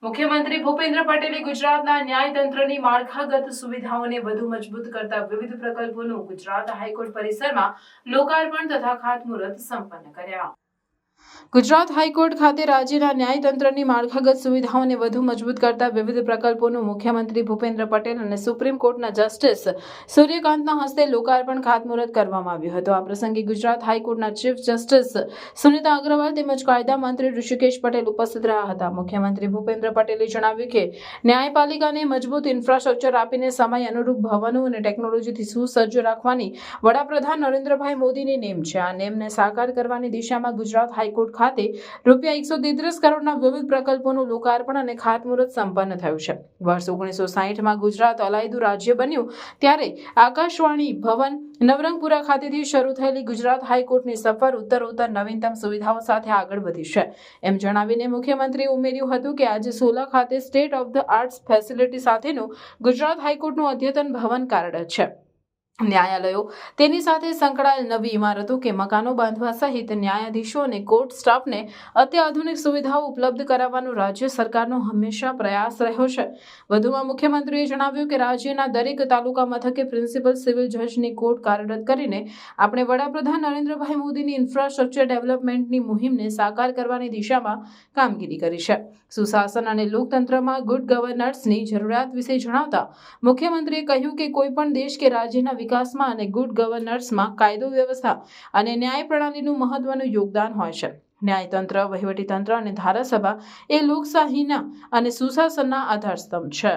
મુખ્યમંત્રી ભૂપેન્દ્ર પટેલે ગુજરાતના ન્યાયતંત્રની માળખાગત સુવિધાઓને વધુ મજબૂત કરતા વિવિધ પ્રકલ્પોનું ગુજરાત હાઈકોર્ટ પરિસરમાં લોકાર્પણ તથા ખાતમુહૂર્ત સંપન્ન કર્યા। ગુજરાત હાઈકોર્ટ ખાતે રાજ્યના ન્યાયતંત્રની માળખાગત સુવિધાઓને વધુ મજબૂત કરતા વિવિધ પ્રકલ્પોનું મુખ્યમંત્રી ભૂપેન્દ્ર પટેલ અને સુપ્રીમ કોર્ટના જસ્ટિસ સૂર્યકાંતના હસ્તે લોકાર્પણ ખાતમુહૂર્ત કરવામાં આવ્યું હતું। આ પ્રસંગે ગુજરાત હાઈકોર્ટના ચીફ જસ્ટિસ સુનિતા અગ્રવાલ તેમજ કાયદા મંત્રી ઋષિકેશ પટેલ ઉપસ્થિત રહ્યા હતા। મુખ્યમંત્રી ભૂપેન્દ્ર પટેલે જણાવ્યું કે ન્યાયપાલિકાને મજબૂત ઇન્ફ્રાસ્ટ્રક્ચર આપીને સમય અનુરૂપ ભવનો અને ટેકનોલોજીથી સુસજ્જ રાખવાની વડાપ્રધાન નરેન્દ્રભાઈ મોદીની નેમ છે। આ નેમને સાકાર કરવાની દિશામાં ગુજરાત હાઈકોર્ટ ખાતે રૂપિયા 133 કરોડના વિવિધ પ્રકલ્પોનું લોકાર્પણ અને ખાતમુહૂર્ત સંપન્ન થયું છે। વર્ષ 1960માં ગુજરાત અલાયદું રાજ્ય બન્યું ત્યારે આકાશવાણી ભવન નવરંગપુરા ખાતેથી શરૂ થયેલી ગુજરાત હાઈકોર્ટની સફર ઉત્તરોત્તર નવીનતમ સુવિધાઓ સાથે આગળ વધી છે એમ જણાવીને મુખ્યમંત્રીએ ઉમેર્યું હતું કે આજે સોલા ખાતે state of the arts facility સાથેનું ગુજરાત હાઈકોર્ટનું અદ્યતન ભવન કાર્યરત છે। ન્યાયાલયો તેની સાથે સંકળાયેલ નવી ઇમારતો કે મકાનો બાંધવા સહિત ન્યાયાધીશો અને કોર્ટ સ્ટાફને અત્યાધુનિક સુવિધાઓ ઉપલબ્ધ કરાવવાનો રાજ્ય સરકારનો હંમેશા પ્રયાસ રહ્યો છે। વધુમાં મુખ્યમંત્રીએ જણાવ્યું કે રાજ્યના દરેક તાલુકા મથકે પ્રિન્સિપલ સિવિલ જજની કોર્ટ કાર્યરત કરીને આપણે વડાપ્રધાન નરેન્દ્રભાઈ મોદીની ઇન્ફ્રાસ્ટ્રક્ચર ડેવલપમેન્ટની મુહિમને સાકાર કરવાની દિશામાં કામગીરી કરી છે। સુશાસન અને લોકતંત્રમાં ગુડ ગવર્નન્સની જરૂરિયાત વિશે જણાવતા મુખ્યમંત્રીએ કહ્યું કે કોઈપણ દેશ કે રાજ્યના વિકાસમાં અને ગુડ ગવર્નન્સમાં કાયદો વ્યવસ્થા અને ન્યાય પ્રણાલીનું મહત્વનું યોગદાન હોય છે। ન્યાયતંત્ર, વહીવટીતંત્ર અને ધારાસભા એ લોકશાહીના અને સુશાસનના આધારસ્તંભ છે।